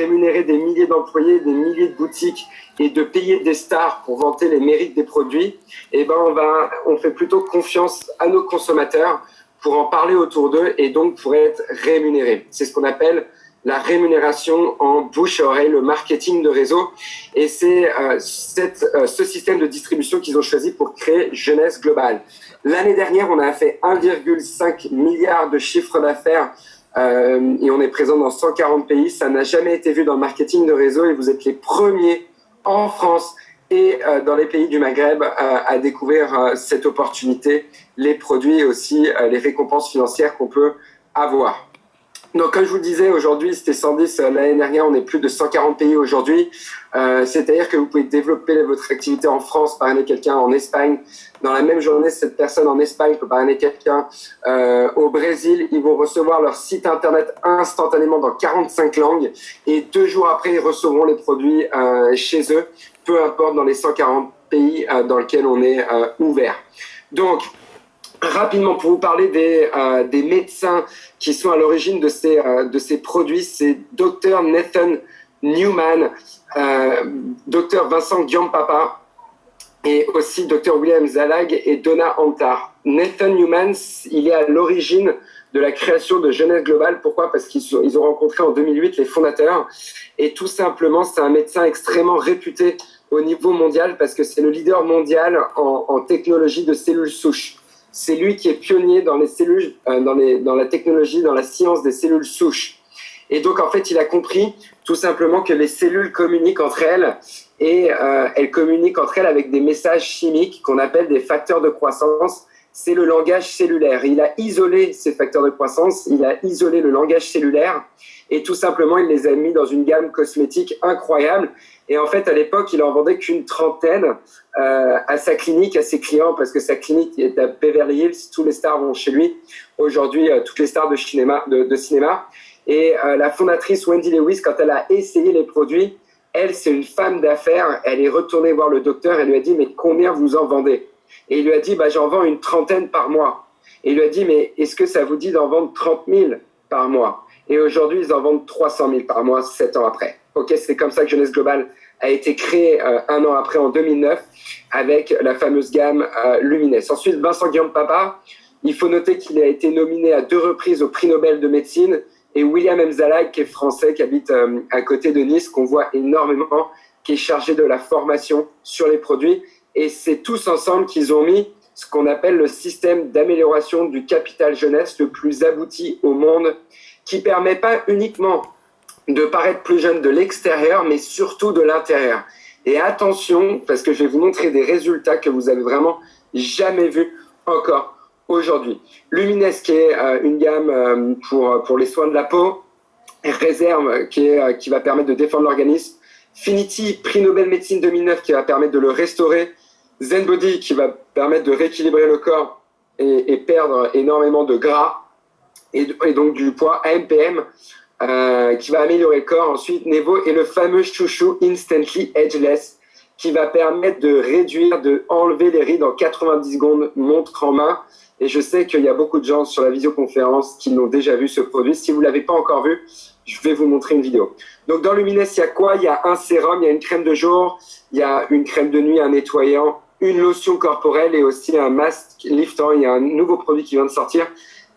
rémunérer des milliers d'employés, des milliers de boutiques et de payer des stars pour vanter les mérites des produits, eh ben on fait plutôt confiance à nos consommateurs pour en parler autour d'eux et donc pour être rémunérés. C'est ce qu'on appelle la rémunération en bouche à oreille, le marketing de réseau. Et c'est ce système de distribution qu'ils ont choisi pour créer Jeunesse Globale. L'année dernière, on a fait 1,5 milliard de chiffre d'affaires et on est présent dans 140 pays. Ça n'a jamais été vu dans le marketing de réseau et vous êtes les premiers en France et dans les pays du Maghreb à découvrir cette opportunité, les produits et aussi les récompenses financières qu'on peut avoir. Donc, comme je vous le disais, aujourd'hui, c'était 110. L'année dernière, on est plus de 140 pays aujourd'hui. C'est-à-dire que vous pouvez développer votre activité en France, parrainer quelqu'un en Espagne. Dans la même journée, cette personne en Espagne peut parrainer quelqu'un au Brésil. Ils vont recevoir leur site internet instantanément dans 45 langues. Et 2 jours après, ils recevront les produits chez eux, peu importe dans les 140 pays dans lesquels on est ouvert. Donc, rapidement, pour vous parler des médecins qui sont à l'origine de ces produits, c'est Dr Nathan Newman, Dr Vincent Giampapa et aussi Dr William Zalag et Donna Antar. Nathan Newman, il est à l'origine de la création de Jeunesse Globale. Pourquoi? Parce qu'ils ont rencontré en 2008 les fondateurs et tout simplement, c'est un médecin extrêmement réputé au niveau mondial parce que c'est le leader mondial en technologie de cellules souches. C'est lui qui est pionnier dans les cellules, dans la technologie, dans la science des cellules souches. Et donc, en fait, il a compris tout simplement que les cellules communiquent entre elles et elles communiquent entre elles avec des messages chimiques qu'on appelle des facteurs de croissance. C'est le langage cellulaire. Il a isolé ces facteurs de croissance, il a isolé le langage cellulaire et tout simplement, il les a mis dans une gamme cosmétique incroyable. Et en fait, à l'époque, il en vendait qu'une trentaine à sa clinique, à ses clients, parce que sa clinique est à Beverly Hills. Tous les stars vont chez lui. Aujourd'hui, toutes les stars de cinéma. Et la fondatrice Wendy Lewis, quand elle a essayé les produits, elle, c'est une femme d'affaires. Elle est retournée voir le docteur. Elle lui a dit, mais combien vous en vendez? Et il lui a dit, j'en vends une trentaine par mois. Et il lui a dit, mais est-ce que ça vous dit d'en vendre 30 000 par mois? Et aujourd'hui, ils en vendent 300 000 par mois, 7 ans après. Ok, c'est comme ça que Jeunesse Globale a été créée 1 an après, en 2009, avec la fameuse gamme Lumines. Ensuite, Vincent Giampapa, il faut noter qu'il a été nominé à 2 reprises au prix Nobel de médecine. Et William M. Zalag, qui est français, qui habite à côté de Nice, qu'on voit énormément, qui est chargé de la formation sur les produits. Et c'est tous ensemble qu'ils ont mis ce qu'on appelle le système d'amélioration du capital jeunesse le plus abouti au monde, qui permet pas uniquement de paraître plus jeune de l'extérieur, mais surtout de l'intérieur. Et attention, parce que je vais vous montrer des résultats que vous avez vraiment jamais vus encore aujourd'hui. Lumines, qui est une gamme pour les soins de la peau, Réserve, qui va permettre de défendre l'organisme, Finity, prix Nobel Médecine 2009, qui va permettre de le restaurer, Zen Body, qui va permettre de rééquilibrer le corps et perdre énormément de gras et donc du poids, AMPM, qui va améliorer le corps. Ensuite, Nevo et le fameux chouchou Instantly Edgeless, qui va permettre de réduire, de enlever les rides en 90 secondes, montre en main. Et je sais qu'il y a beaucoup de gens sur la visioconférence qui l'ont déjà vu, ce produit. Si vous ne l'avez pas encore vu, je vais vous montrer une vidéo. Donc, dans Lumines, il y a quoi? Il y a un sérum, il y a une crème de jour, il y a une crème de nuit, un nettoyant, une lotion corporelle et aussi un masque liftant. Il y a un nouveau produit qui vient de sortir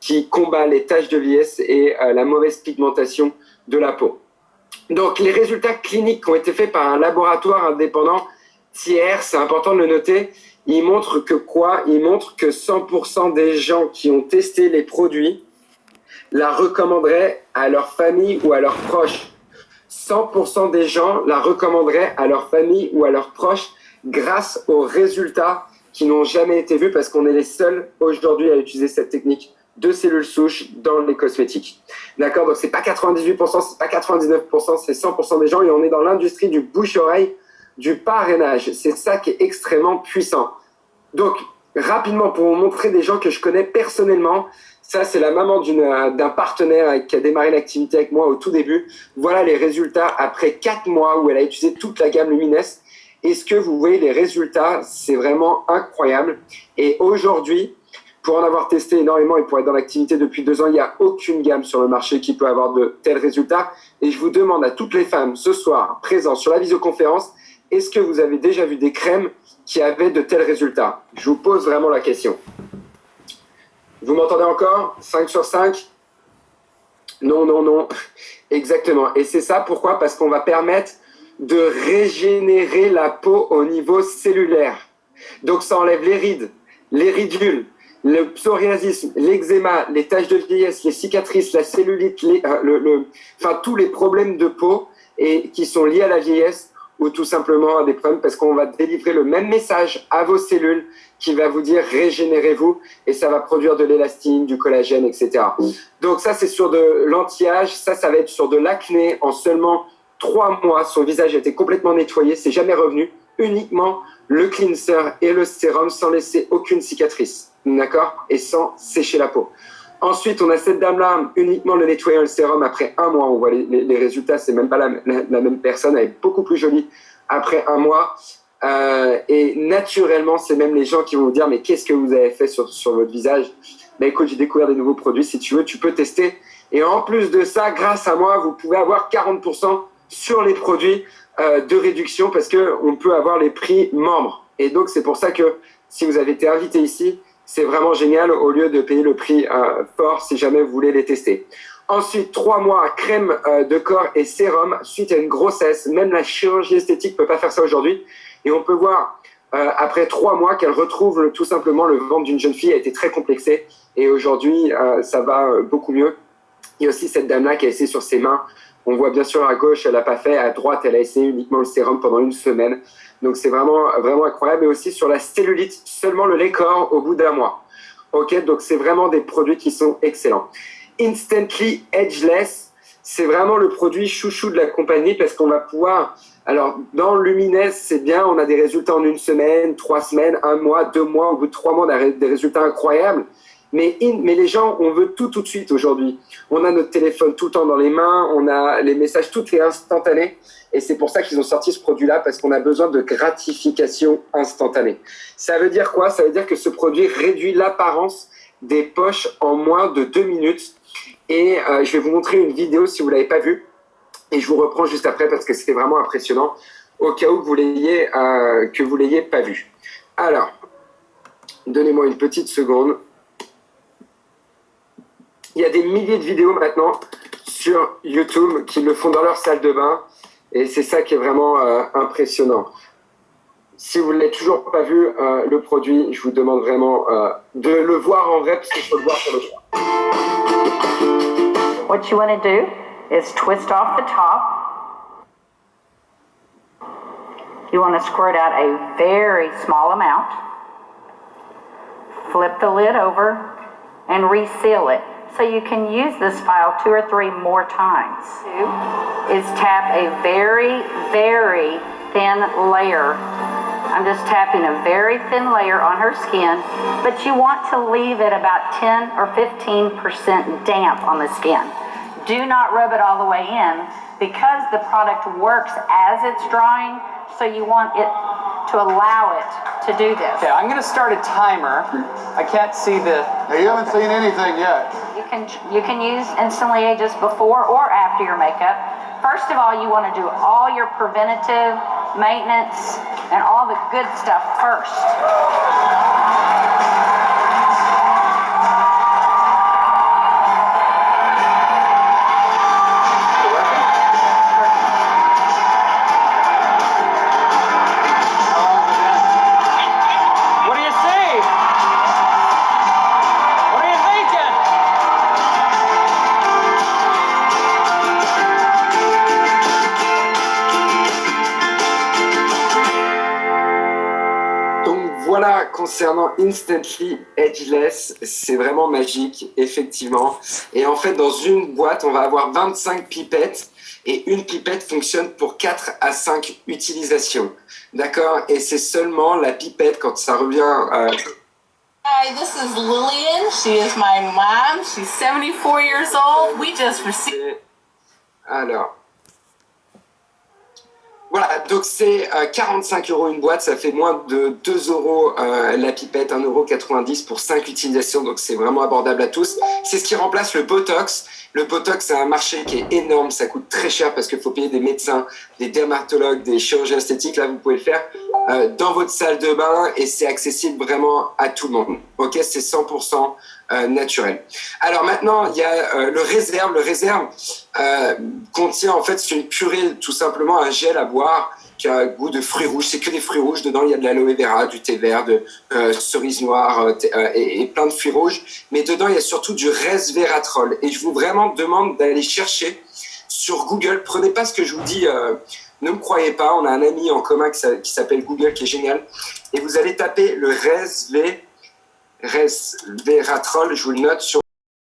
qui combat les taches de vieillesse et la mauvaise pigmentation de la peau. Donc, les résultats cliniques qui ont été faits par un laboratoire indépendant tiers, c'est important de le noter, ils montrent que quoi? Ils montrent que 100% des gens qui ont testé les produits la recommanderaient à leur famille ou à leurs proches. 100% des gens la recommanderaient à leur famille ou à leurs proches grâce aux résultats qui n'ont jamais été vus parce qu'on est les seuls aujourd'hui à utiliser cette technique de cellules souches dans les cosmétiques. D'accord? Donc, c'est pas 98%, c'est pas 99%, c'est 100% des gens et on est dans l'industrie du bouche-oreille, du parrainage. C'est ça qui est extrêmement puissant. Donc, rapidement, pour vous montrer des gens que je connais personnellement, ça, c'est la maman d'un partenaire qui a démarré l'activité avec moi au tout début. Voilà les résultats après 4 mois où elle a utilisé toute la gamme Lumines. Est-ce que vous voyez les résultats? C'est vraiment incroyable. Et aujourd'hui, Pour en avoir testé énormément et pour être dans l'activité depuis 2 ans, il n'y a aucune gamme sur le marché qui peut avoir de tels résultats. Et je vous demande à toutes les femmes ce soir présentes sur la visioconférence, est-ce que vous avez déjà vu des crèmes qui avaient de tels résultats? Je vous pose vraiment la question. Vous m'entendez encore? 5 sur 5? Non, non, non. Exactement. Et c'est ça, pourquoi? Parce qu'on va permettre de régénérer la peau au niveau cellulaire. Donc ça enlève les rides, les ridules, le psoriasis, l'eczéma, les taches de vieillesse, les cicatrices, la cellulite, enfin tous les problèmes de peau et qui sont liés à la vieillesse ou tout simplement à des problèmes parce qu'on va délivrer le même message à vos cellules qui va vous dire régénérez-vous et ça va produire de l'élastine, du collagène, etc. Donc ça c'est sur de l'anti-âge, ça va être sur de l'acné en seulement 3 mois, son visage a été complètement nettoyé, c'est jamais revenu, uniquement le cleanser et le sérum sans laisser aucune cicatrice, d'accord? Et sans sécher la peau. Ensuite, on a cette dame-là, uniquement le nettoyant et le sérum après 1 mois. On voit les résultats, c'est même pas la même personne, elle est beaucoup plus jolie après 1 mois. Et naturellement, c'est même les gens qui vont vous dire, mais qu'est-ce que vous avez fait sur votre visage? Ben écoute, j'ai découvert des nouveaux produits, si tu veux, tu peux tester. Et en plus de ça, grâce à moi, vous pouvez avoir 40% sur les produits de réduction parce qu'on peut avoir les prix membres. Et donc, c'est pour ça que si vous avez été invité ici, c'est vraiment génial au lieu de payer le prix fort si jamais vous voulez les tester. Ensuite, 3 mois, crème de corps et sérum suite à une grossesse. Même la chirurgie esthétique ne peut pas faire ça aujourd'hui. Et on peut voir après 3 mois qu'elle retrouve tout simplement le ventre d'une jeune fille a été très complexé. Et aujourd'hui, ça va beaucoup mieux. Il y a aussi cette dame-là qui a essayé sur ses mains. On voit bien sûr à gauche, elle n'a pas fait. À droite, elle a essayé uniquement le sérum pendant 1 semaine. Donc c'est vraiment, vraiment incroyable. Et aussi sur la cellulite, seulement le lait corps au bout d'1 mois. Ok, donc c'est vraiment des produits qui sont excellents. Instantly Ageless, c'est vraiment le produit chouchou de la compagnie parce qu'on va pouvoir... Alors, dans Lumines, c'est bien, on a des résultats en 1 semaine, 3 semaines, 1 mois, 2 mois. Au bout de 3 mois, on a des résultats incroyables. Mais les gens, on veut tout de suite aujourd'hui. On a notre téléphone tout le temps dans les mains, on a les messages, tout est instantané. Et c'est pour ça qu'ils ont sorti ce produit-là, parce qu'on a besoin de gratification instantanée. Ça veut dire quoi? Ça veut dire que ce produit réduit l'apparence des poches en moins de 2 minutes. Et je vais vous montrer une vidéo si vous ne l'avez pas vue. Et je vous reprends juste après parce que c'est vraiment impressionnant, au cas où que vous l'ayez pas vu. Alors, donnez-moi une petite seconde. Il y a des milliers de vidéos maintenant sur YouTube qui le font dans leur salle de bain. Et c'est ça qui est vraiment impressionnant. Si vous ne l'avez toujours pas vu, le produit, je vous demande vraiment de le voir en vrai parce qu'il faut le voir sur le choix. What you want to do is twist off the top. You want to squirt out a very small amount. Flip the lid over and reseal it. So you can use this file 2 or 3 more times. Is tap a very, very thin layer. I'm just tapping a very thin layer on her skin, but you want to leave it about 10 or 15% damp on the skin. Do not rub it all the way in because the product works as it's drying, so you want it to allow it to do this. Okay, I'm going to start a timer. I can't see the... Now, you haven't seen anything yet. You can use Instantly Ageless before or after your makeup. First of all, you want to do all your preventative maintenance and all the good stuff first. Voilà, concernant Instantly Ageless, c'est vraiment magique, effectivement. Et en fait, dans une boîte, on va avoir 25 pipettes et une pipette fonctionne pour 4 à 5 utilisations. D'accord? Et c'est seulement la pipette quand ça revient... Hi, this is Lillian. She is my mom. She's 74 years old. We just received... Alors... Voilà, Donc c'est 45 € une boîte, ça fait moins de 2 € la pipette, 1,90 € pour 5 utilisations, donc c'est vraiment abordable à tous. C'est ce qui remplace le Botox. Le Botox, c'est un marché qui est énorme, ça coûte très cher parce qu'il faut payer des médecins, des dermatologues, des chirurgiens esthétiques. Là, vous pouvez le faire dans votre salle de bain et c'est accessible vraiment à tout le monde. Ok, c'est 100% naturel. Alors maintenant, il y a le réserve. Le réserve contient en fait, c'est une purée, tout simplement un gel à boire qui a un goût de fruits rouges. C'est que des fruits rouges. Dedans, il y a de l'aloe vera, du thé vert, de cerise noire et plein de fruits rouges. Mais dedans, il y a surtout du resveratrol. Et je vous vraiment demande d'aller chercher sur Google. Prenez pas ce que je vous dis. Ne me croyez pas. On a un ami en commun qui s'appelle Google, qui est génial. Et vous allez taper le resveratrol. Je vous le note sur